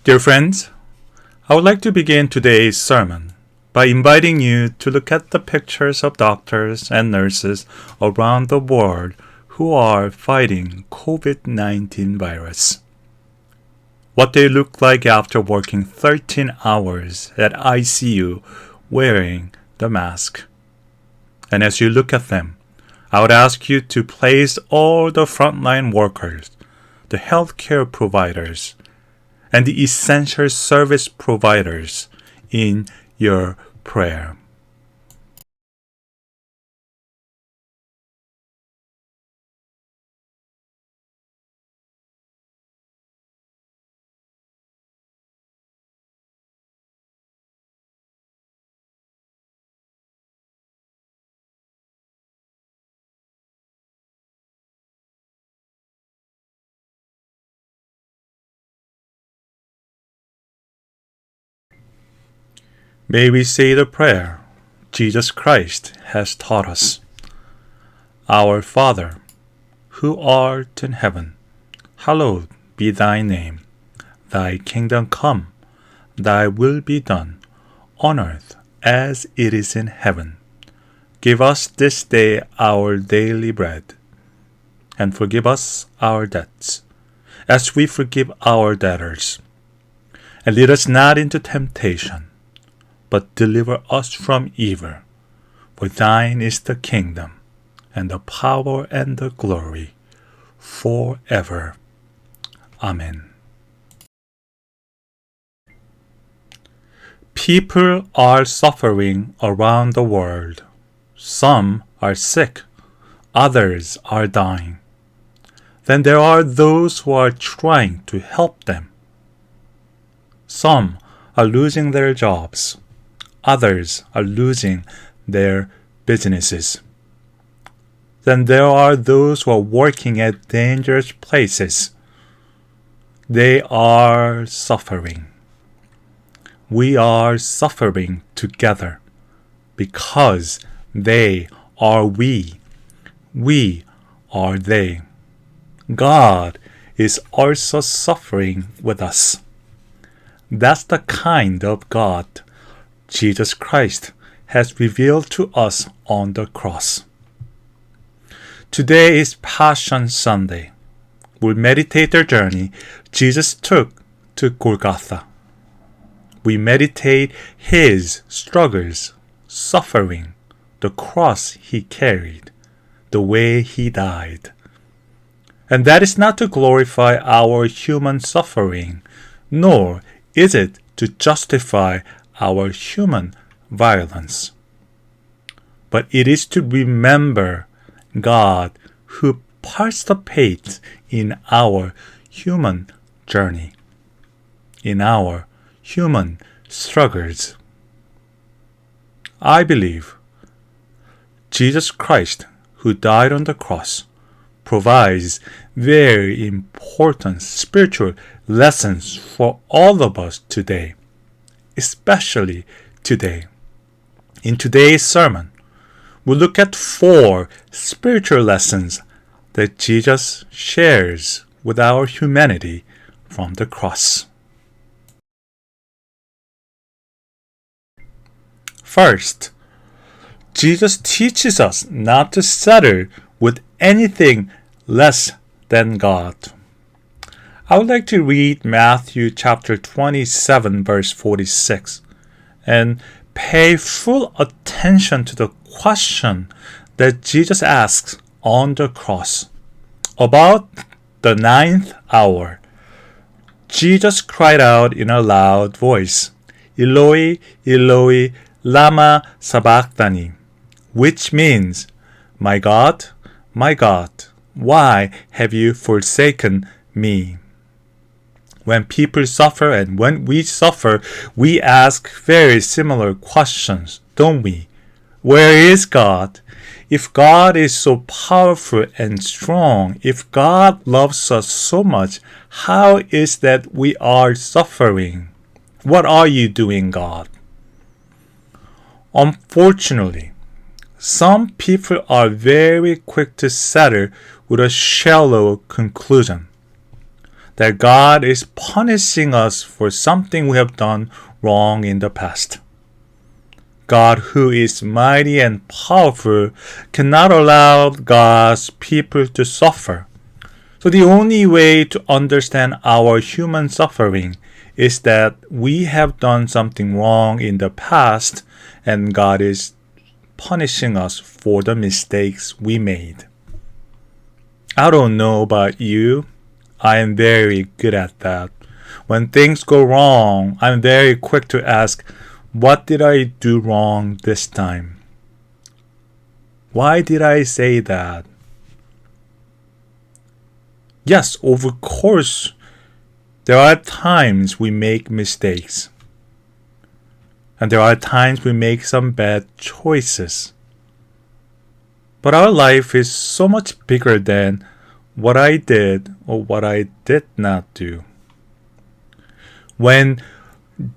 Dear friends, I would like to begin today's sermon by inviting you to look at the pictures of doctors and nurses around the world who are fighting COVID-19 virus. What they look like after working 13 hours at ICU wearing the mask. And as you look at them, I would ask you to place all the frontline workers, the healthcare providers, and the essential service providers in your prayer. May we say the prayer Jesus Christ has taught us. Our Father, who art in heaven, hallowed be thy name. Thy kingdom come, thy will be done, on earth as it is in heaven. Give us this day our daily bread, and forgive us our debts, as we forgive our debtors. And lead us not into temptation, but deliver us from evil. For thine is the kingdom, and the power, and the glory, forever. Amen. People are suffering around the world. Some are sick, others are dying. Then there are those who are trying to help them. Some are losing their jobs. Others are losing their businesses. Then there are those who are working at dangerous places. They are suffering. We are suffering together because they are we. We are they. God is also suffering with us. That's the kind of God Jesus Christ has revealed to us on the cross. Today is Passion Sunday. We'll meditate the journey Jesus took to Golgotha. We meditate his struggles, suffering, the cross he carried, the way he died. And that is not to glorify our human suffering, nor is it to justify our human violence. But it is to remember God who participates in our human journey, in our human struggles. I believe Jesus Christ, who died on the cross, provides very important spiritual lessons for all of us today, especially today. In today's sermon, we'll look at 4 spiritual lessons that Jesus shares with our humanity from the cross. First, Jesus teaches us not to settle with anything less than God. I would like to read Matthew chapter 27, verse 46, and pay full attention to the question that Jesus asks on the cross. About the 9th hour, Jesus cried out in a loud voice, Eloi, Eloi, lama sabachthani, which means, my God, why have you forsaken me? When people suffer and when we suffer, we ask very similar questions, don't we? Where is God? If God is so powerful and strong, if God loves us so much, how is that we are suffering? What are you doing, God? Unfortunately, some people are very quick to settle with a shallow conclusion. that God is punishing us for something we have done wrong in the past. God, who is mighty and powerful, cannot allow God's people to suffer. So the only way to understand our human suffering is that we have done something wrong in the past and God is punishing us for the mistakes we made. I don't know about you. I am very good at that. When things go wrong, I'm very quick to ask, what did I do wrong this time? Why did I say that? Yes, of course, there are times we make mistakes. And there are times we make some bad choices. But our life is so much bigger than what I did or what I did not do. When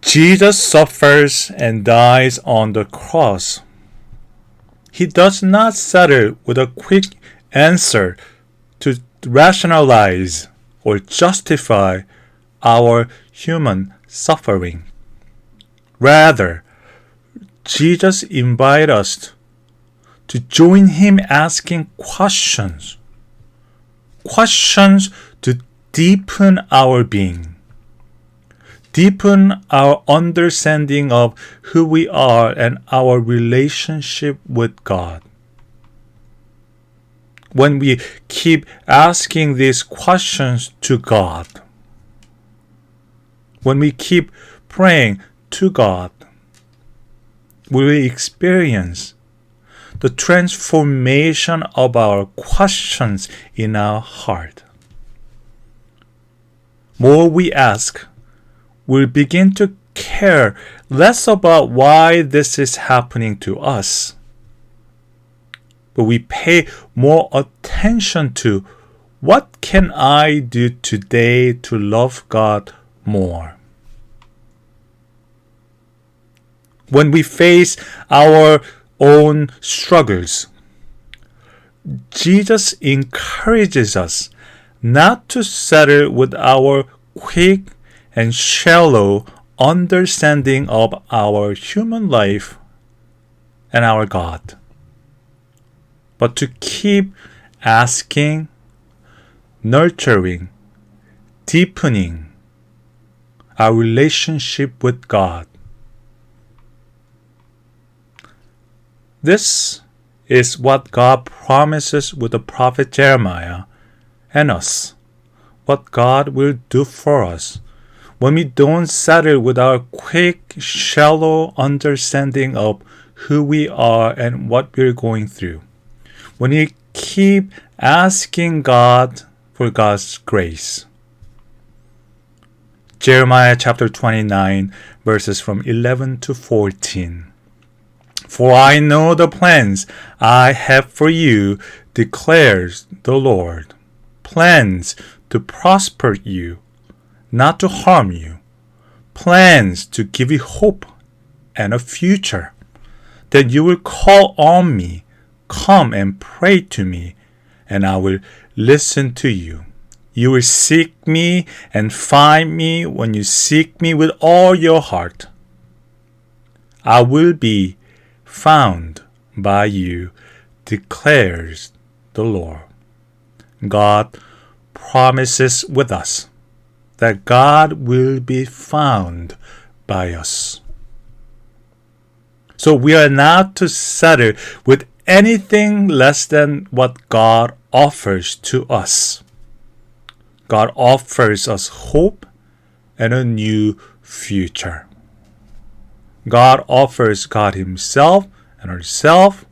Jesus suffers and dies on the cross, he does not settle with a quick answer to rationalize or justify our human suffering. Rather, Jesus invites us to join him asking questions to deepen our being, deepen our understanding of who we are and our relationship with God. When we keep asking these questions to God, when we keep praying to God, we will experience the transformation of our questions in our heart. More we ask, we'll begin to care less about why this is happening to us, but we pay more attention to what can I do today to love God more. When we face our own struggles, Jesus encourages us not to settle with our quick and shallow understanding of our human life and our God, but to keep asking, nurturing, deepening our relationship with God. This is what God promises with the prophet Jeremiah and us, what God will do for us when we don't settle with our quick, shallow understanding of who we are and what we're going through. When we keep asking God for God's grace. Jeremiah chapter 29, verses from 11 to 14. For I know the plans I have for you, declares the Lord. Plans to prosper you, not to harm you. Plans to give you hope and a future. That you will call on me, come and pray to me, and I will listen to you. You will seek me and find me when you seek me with all your heart. I will be found by you, declares the Lord. God promises with us that God will be found by us. So we are not to settle with anything less than what God offers to us. God offers us hope and a new future. God offers God Himself and herself.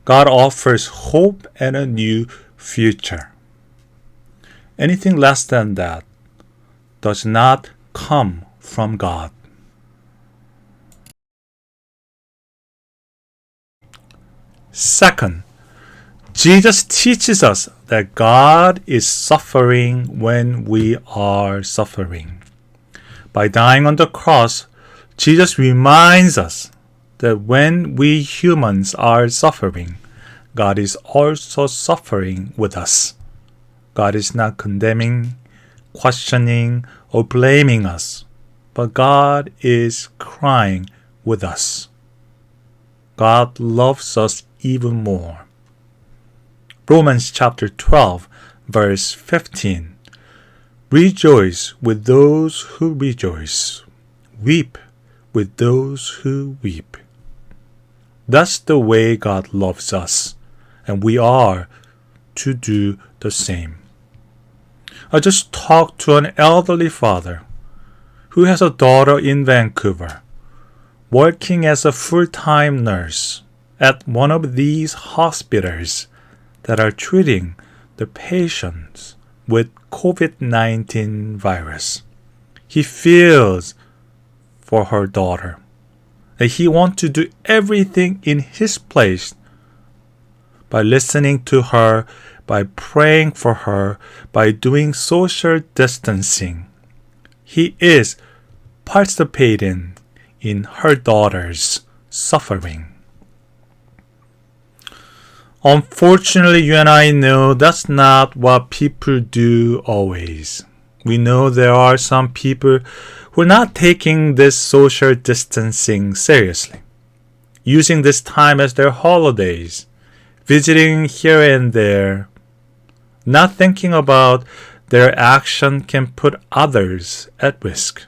God offers hope and a new future. Anything less than that does not come from God. Second, Jesus teaches us that God is suffering when we are suffering. By dying on the cross, Jesus reminds us that when we humans are suffering, God is also suffering with us. God is not condemning, questioning or blaming us, but God is crying with us. God loves us even more. Romans chapter 12, verse 15. Rejoice with those who rejoice. Weep with those who weep. That's the way God loves us, and we are to do the same. I just talked to an elderly father who has a daughter in Vancouver, working as a full-time nurse at one of these hospitals that are treating the patients with COVID-19 virus. He feels for her daughter, that he wants to do everything in his place by listening to her, by praying for her, by doing social distancing. He is participating in her daughter's suffering. Unfortunately, you and I know that's not what people do always. We know there are some people who are not taking this social distancing seriously, using this time as their holidays, visiting here and there, not thinking about their action can put others at risk,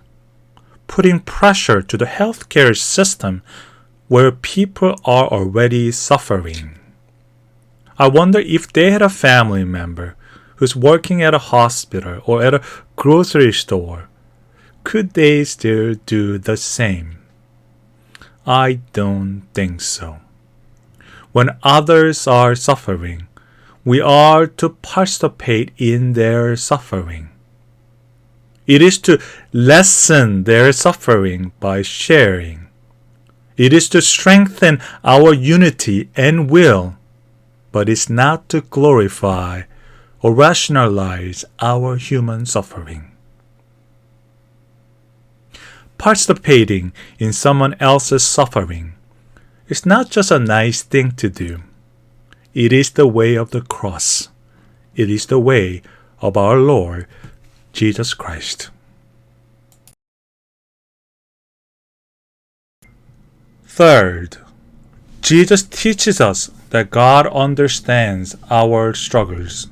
putting pressure to the healthcare system where people are already suffering. I wonder if they had a family member who's working at a hospital or at a grocery store, could they still do the same? I don't think so. When others are suffering, we are to participate in their suffering. It is to lessen their suffering by sharing. It is to strengthen our unity and will, but it's not to glorify or rationalize our human suffering. Participating in someone else's suffering is not just a nice thing to do. It is the way of the cross. It is the way of our Lord Jesus Christ. Third, Jesus teaches us that God understands our struggles.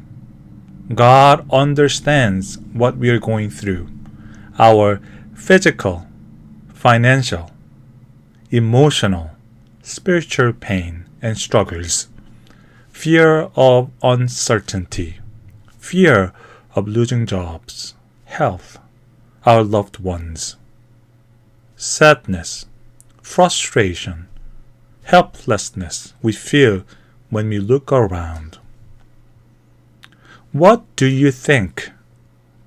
God understands what we are going through, our physical, financial, emotional, spiritual pain and struggles, fear of uncertainty, fear of losing jobs, health, our loved ones, sadness, frustration, helplessness we feel when we look around. What do you think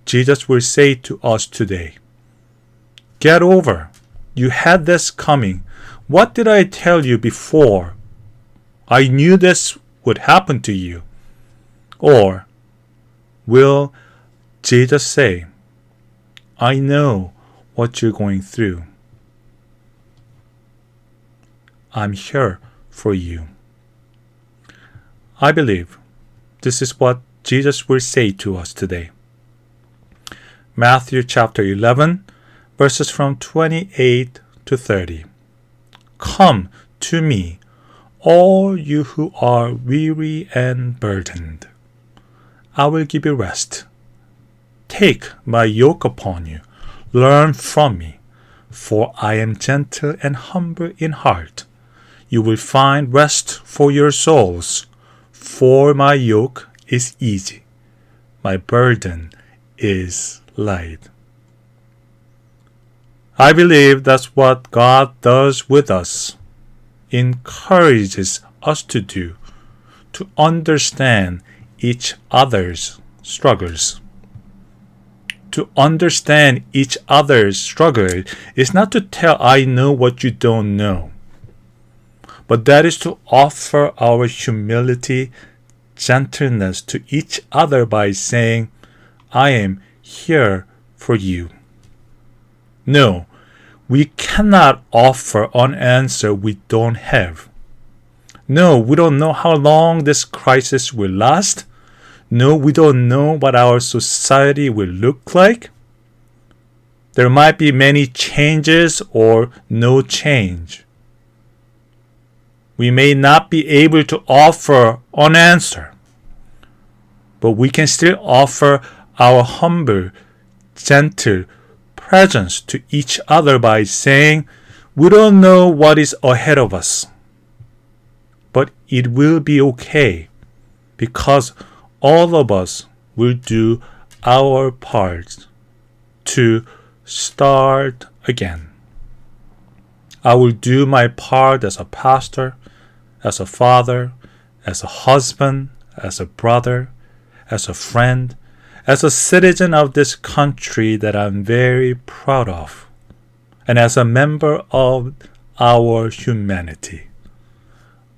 Jesus will say to us today? Get over. You had this coming. What did I tell you before? I knew this would happen to you. Or will Jesus say, I know what you're going through. I'm here for you. I believe this is what Jesus will say to us today. Matthew chapter 11, verses from 28 to 30. Come to me, all you who are weary and burdened. I will give you rest. Take my yoke upon you. Learn from me, for I am gentle and humble in heart. You will find rest for your souls, for my yoke is easy. My burden is light. I believe that's what God does with us, encourages us to do, to understand each other's struggles. To understand each other's struggle is not to tell I know what you don't know, but that is to offer our humility, gentleness to each other by saying, I am here for you. No, we cannot offer an answer we don't have. No, we don't know how long this crisis will last. No, we don't know what our society will look like. There might be many changes or no change. We may not be able to offer an answer, but we can still offer our humble, gentle presence to each other by saying, we don't know what is ahead of us, but it will be okay because all of us will do our part to start again. I will do my part as a pastor, as a father, as a husband, as a brother, as a friend, as a citizen of this country that I'm very proud of, and as a member of our humanity.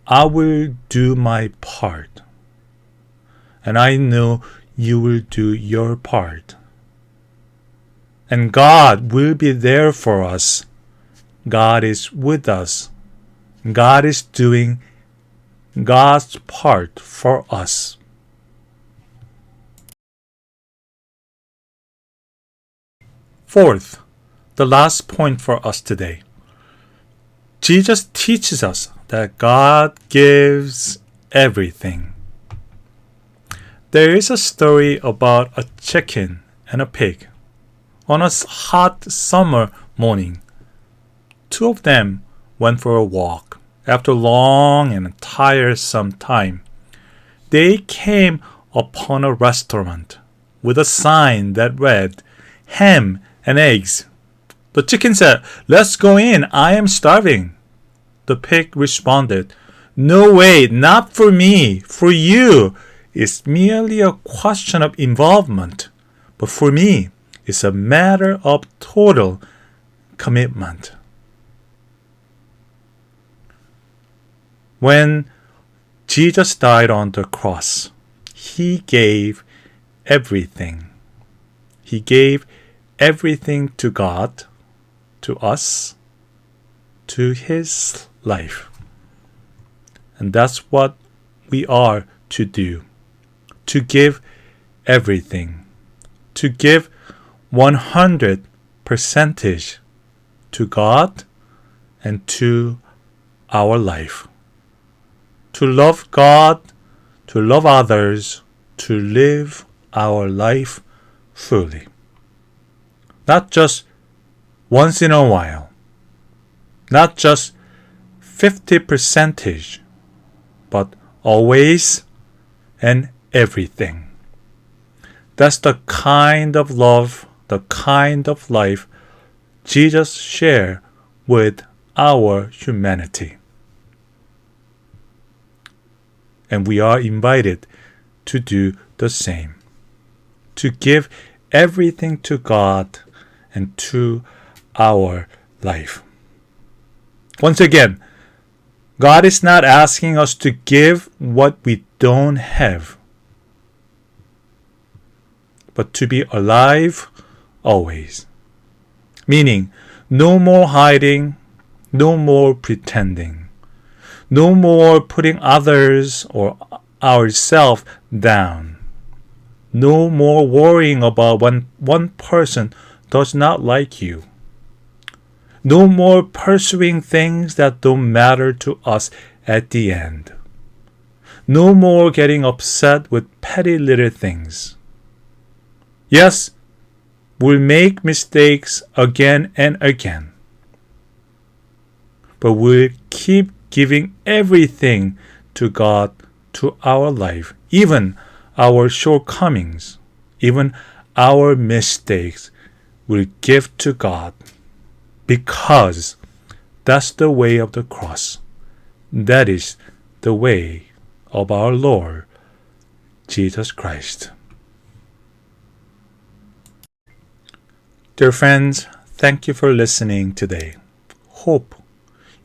I will do my part, and I know you will do your part. And God will be there for us. God is with us. God is doing God's part for us. Fourth, the last point for us today. Jesus teaches us that God gives everything. There is a story about a chicken and a pig. On a hot summer morning, two of them went for a walk. After a long and tiresome time, they came upon a restaurant with a sign that read, "Ham and eggs." The chicken said, "Let's go in, I am starving." The pig responded, "No way, not for me, for you. It's merely a question of involvement, but for me, it's a matter of total commitment." When Jesus died on the cross, He gave everything. He gave everything to God, to us, to His life. And that's what we are to do. To give everything. To give 100% to God and to our life. To love God, to love others, to live our life fully. Not just once in a while. Not just 50%, but always and everything. That's the kind of love, the kind of life Jesus shared with our humanity. And we are invited to do the same. To give everything to God and to our life. Once again, God is not asking us to give what we don't have, but to be alive always. Meaning, no more hiding, no more pretending. No more putting others or ourselves down. No more worrying about when one person does not like you. No more pursuing things that don't matter to us at the end. No more getting upset with petty little things. Yes, we'll make mistakes again and again. But we'll keep giving everything to God, to our life, even our shortcomings, even our mistakes, we'll give to God, because that's the way of the cross. That is the way of our Lord Jesus Christ. Dear friends, thank you for listening today. Hope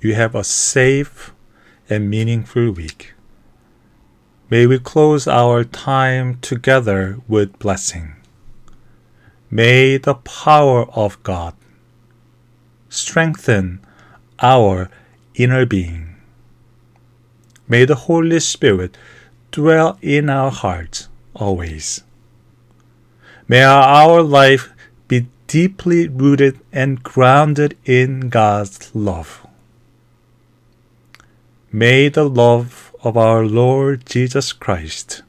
you have a safe and meaningful week. May we close our time together with blessing. May the power of God strengthen our inner being. May the Holy Spirit dwell in our hearts always. May our life be deeply rooted and grounded in God's love. May the love of our Lord Jesus Christ,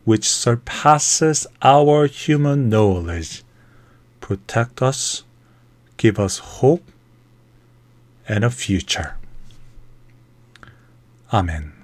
which surpasses our human knowledge, protect us, give us hope and a future. Amen.